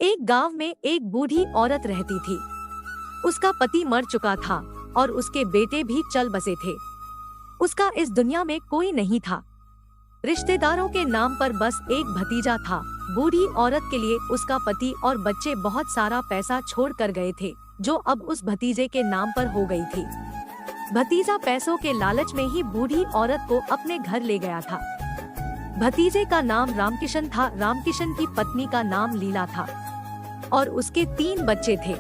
एक गांव में एक बूढ़ी औरत रहती थी। उसका पति मर चुका था और उसके बेटे भी चल बसे थे। उसका इस दुनिया में कोई नहीं था। रिश्तेदारों के नाम पर बस एक भतीजा था। बूढ़ी औरत के लिए उसका पति और बच्चे बहुत सारा पैसा छोड़ कर गए थे, जो अब उस भतीजे के नाम पर हो गई थी। भतीजा पैसों के लालच में ही बूढ़ी औरत को अपने घर ले गया था। भतीजे का नाम रामकिशन था। रामकिशन की पत्नी का नाम लीला था और उसके 3 बच्चे थे।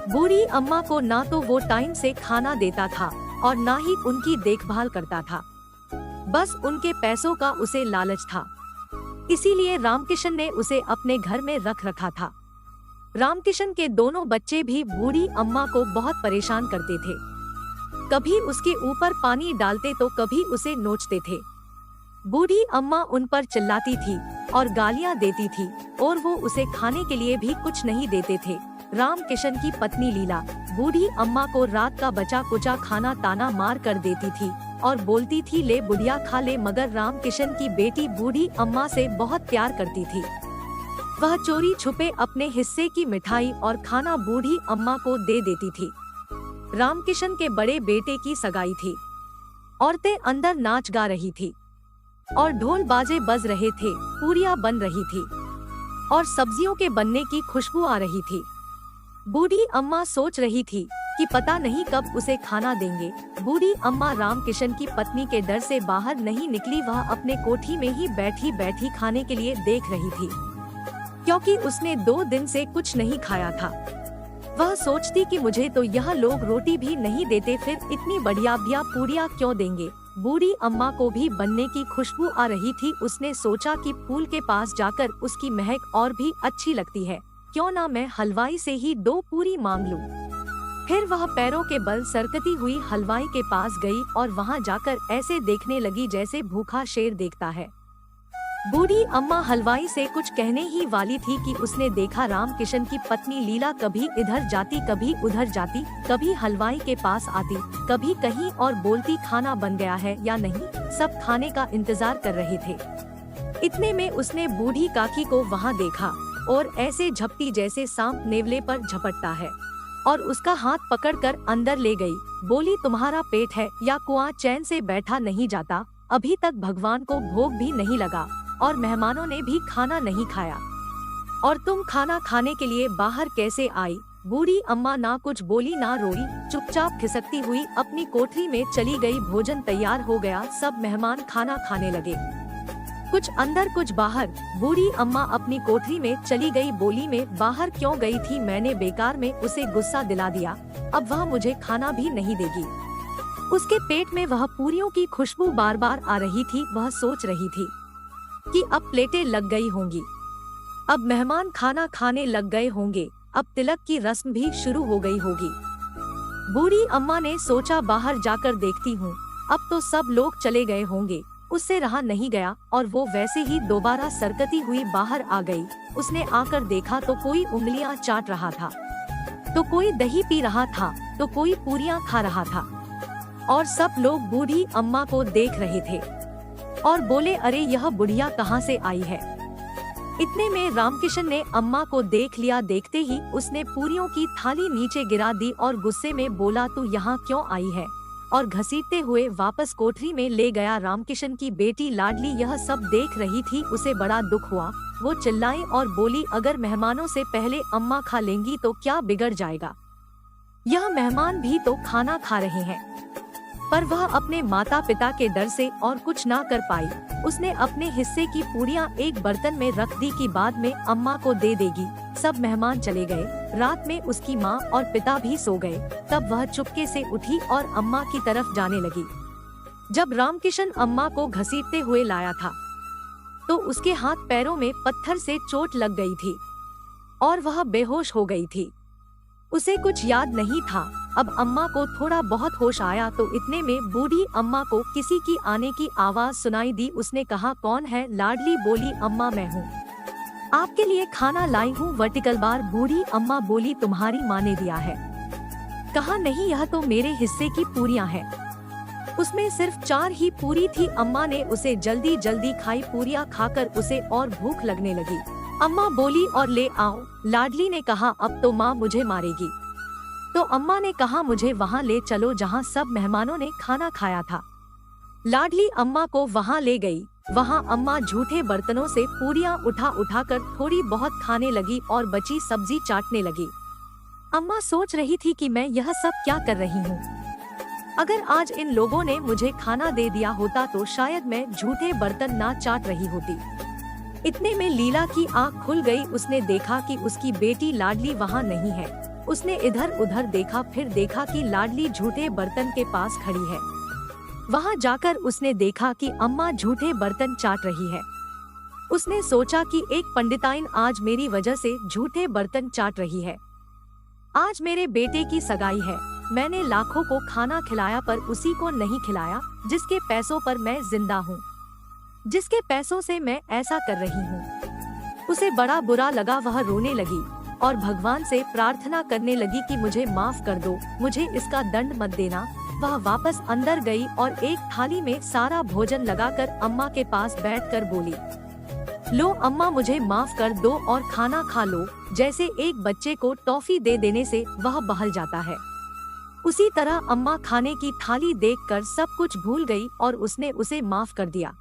बूढ़ी अम्मा को ना तो वो टाइम से खाना देता था और ना ही उनकी देखभाल करता था। बस उनके पैसों का उसे लालच था। इसीलिए रामकिशन ने उसे अपने घर में रख रखा था। रामकिशन के दोनों बच्चे भी बूढ़ी अम्मा को बहुत परेशान करते थे। कभी उसके ऊपर पानी डालते तो कभी उसे नोचते थे। बूढ़ी अम्मा उन पर चिल्लाती थी और गालियां देती थी और वो उसे खाने के लिए भी कुछ नहीं देते थे। रामकिशन की पत्नी लीला बूढ़ी अम्मा को रात का बचा कुचा खाना ताना मार कर देती थी और बोलती थी, ले बुढ़िया खा ले। मगर रामकिशन की बेटी बूढ़ी अम्मा से बहुत प्यार करती थी। वह चोरी छुपे अपने हिस्से की मिठाई और खाना बूढ़ी अम्मा को दे देती थी। रामकिशन के बड़े बेटे की सगाई थी। औरतें अंदर नाच गा रही थी और ढोल बाजे बज रहे थे। पूरियां बन रही थी और सब्जियों के बनने की खुशबू आ रही थी। बूढ़ी अम्मा सोच रही थी कि पता नहीं कब उसे खाना देंगे। बूढ़ी अम्मा रामकिशन की पत्नी के डर से बाहर नहीं निकली। वह अपने कोठी में ही बैठी बैठी खाने के लिए देख रही थी, क्योंकि उसने 2 दिन से कुछ नहीं खाया था। वह सोचती कि मुझे तो यह लोग रोटी भी नहीं देते, फिर इतनी बढ़िया पूरियां क्यों देंगे। बूढ़ी अम्मा को भी बनने की खुशबू आ रही थी। उसने सोचा कि फूल के पास जाकर उसकी महक और भी अच्छी लगती है, क्यों ना मैं हलवाई से ही 2 पूरी मांग लूं। फिर वह पैरों के बल सरकती हुई हलवाई के पास गई और वहां जाकर ऐसे देखने लगी जैसे भूखा शेर देखता है। बूढ़ी अम्मा हलवाई से कुछ कहने ही वाली थी कि उसने देखा रामकिशन की पत्नी लीला कभी इधर जाती कभी उधर जाती, कभी हलवाई के पास आती कभी कहीं और बोलती, खाना बन गया है या नहीं। सब खाने का इंतजार कर रहे थे। इतने में उसने बूढ़ी काकी को वहां देखा और ऐसे झपटी जैसे सांप नेवले पर झपटता है, और उसका हाथ पकड़कर अंदर ले गई। बोली, तुम्हारा पेट है या कुआं चैन से बैठा नहीं जाता? अभी तक भगवान को भोग भी नहीं लगा और मेहमानों ने भी खाना नहीं खाया, और तुम खाना खाने के लिए बाहर कैसे आई? बूढ़ी अम्मा ना कुछ बोली ना रोई, चुपचाप खिसकती हुई अपनी कोठरी में चली गई। भोजन तैयार हो गया। सब मेहमान खाना खाने लगे, कुछ अंदर कुछ बाहर। बूढ़ी अम्मा अपनी कोठरी में चली गई। बोली, में बाहर क्यों गई थी? मैंने बेकार में उसे गुस्सा दिला दिया। अब वह मुझे खाना भी नहीं देगी। उसके पेट में वह पूरियों की खुशबू बार बार आ रही थी। वह सोच रही थी कि अब प्लेटें लग गई होंगी, अब मेहमान खाना खाने लग गए होंगे, अब तिलक की रस्म भी शुरू हो गई होगी। बूढ़ी अम्मा ने सोचा, बाहर जाकर देखती हूँ, अब तो सब लोग चले गए होंगे। उससे रहा नहीं गया और वो वैसे ही दोबारा सरकती हुई बाहर आ गई। उसने आकर देखा तो कोई उंगलियां चाट रहा था, तो कोई दही पी रहा था, तो कोई पूरियां खा रहा था, और सब लोग बूढ़ी अम्मा को देख रहे थे और बोले, अरे यह बुढ़िया कहाँ से आई है? इतने में रामकिशन ने अम्मा को देख लिया। देखते ही उसने पूरियों की थाली नीचे गिरा दी और गुस्से में बोला, तू यहाँ क्यों आई है? और घसीटते हुए वापस कोठरी में ले गया। रामकिशन की बेटी लाडली यह सब देख रही थी। उसे बड़ा दुख हुआ। वो चिल्लाई और बोली, अगर मेहमानों से पहले अम्मा खा लेंगी तो क्या बिगड़ जाएगा? यह मेहमान भी तो खाना खा रहे हैं। पर वह अपने माता पिता के डर से और कुछ ना कर पाई। उसने अपने हिस्से की पूरियां एक बर्तन में रख दी कि बाद में अम्मा को दे देगी। सब मेहमान चले गए। रात में उसकी माँ और पिता भी सो गए। तब वह चुपके से उठी और अम्मा की तरफ जाने लगी। जब रामकिशन अम्मा को घसीटते हुए लाया था तो उसके हाथ पैरों में पत्थर से चोट लग गई थी और वह बेहोश हो गई थी। उसे कुछ याद नहीं था। अब अम्मा को थोड़ा बहुत होश आया तो इतने में बूढ़ी अम्मा को किसी की आने की आवाज सुनाई दी। उसने कहा, कौन है? लाडली बोली, अम्मा मैं हूँ, आपके लिए खाना लाई हूँ। वर्टिकल बार बूढ़ी अम्मा बोली, तुम्हारी माँ ने दिया है? कहा, नहीं, यह तो मेरे हिस्से की पूरियां हैं। उसमें सिर्फ 4 ही पूरी थी। अम्मा ने उसे जल्दी जल्दी खाई। पूरियां खाकर उसे और भूख लगने लगी। अम्मा बोली और ले आओ। लाडली ने कहा अब तो माँ मुझे मारेगी। तो अम्मा ने कहा मुझे वहाँ ले चलो जहाँ सब मेहमानों ने खाना खाया था। लाडली अम्मा को वहाँ ले गई। वहाँ अम्मा झूठे बर्तनों से पूरियाँ उठा उठा कर थोड़ी बहुत खाने लगी और बची सब्जी चाटने लगी। अम्मा सोच रही थी कि मैं यह सब क्या कर रही हूँ। अगर आज इन लोगों ने मुझे खाना दे दिया होता तो शायद मैं झूठे बर्तन ना चाट रही होती। इतने में लीला की आँख खुल गई। उसने देखा कि उसकी बेटी लाडली वहाँ नहीं है। उसने इधर उधर देखा, फिर देखा कि लाडली झूठे बर्तन के पास खड़ी है। वहाँ जाकर उसने देखा कि अम्मा झूठे बर्तन चाट रही है। उसने सोचा कि एक पंडिताइन आज मेरी वजह से झूठे बर्तन चाट रही है। आज मेरे बेटे की सगाई है। मैंने लाखों को खाना खिलाया पर उसी को नहीं खिलाया जिसके पैसों पर मैं जिंदा हूँ, जिसके पैसों से मैं ऐसा कर रही हूँ। उसे बड़ा बुरा लगा। वह रोने लगी और भगवान से प्रार्थना करने लगी कि मुझे माफ कर दो, मुझे इसका दंड मत देना। वह वापस अंदर गई और एक थाली में सारा भोजन लगाकर अम्मा के पास बैठकर बोली, लो अम्मा मुझे माफ कर दो और खाना खा लो। जैसे एक बच्चे को टॉफी दे देने से वह बहल जाता है, उसी तरह अम्मा खाने की थाली देखकर सब कुछ भूल गई और उसने उसे माफ कर दिया।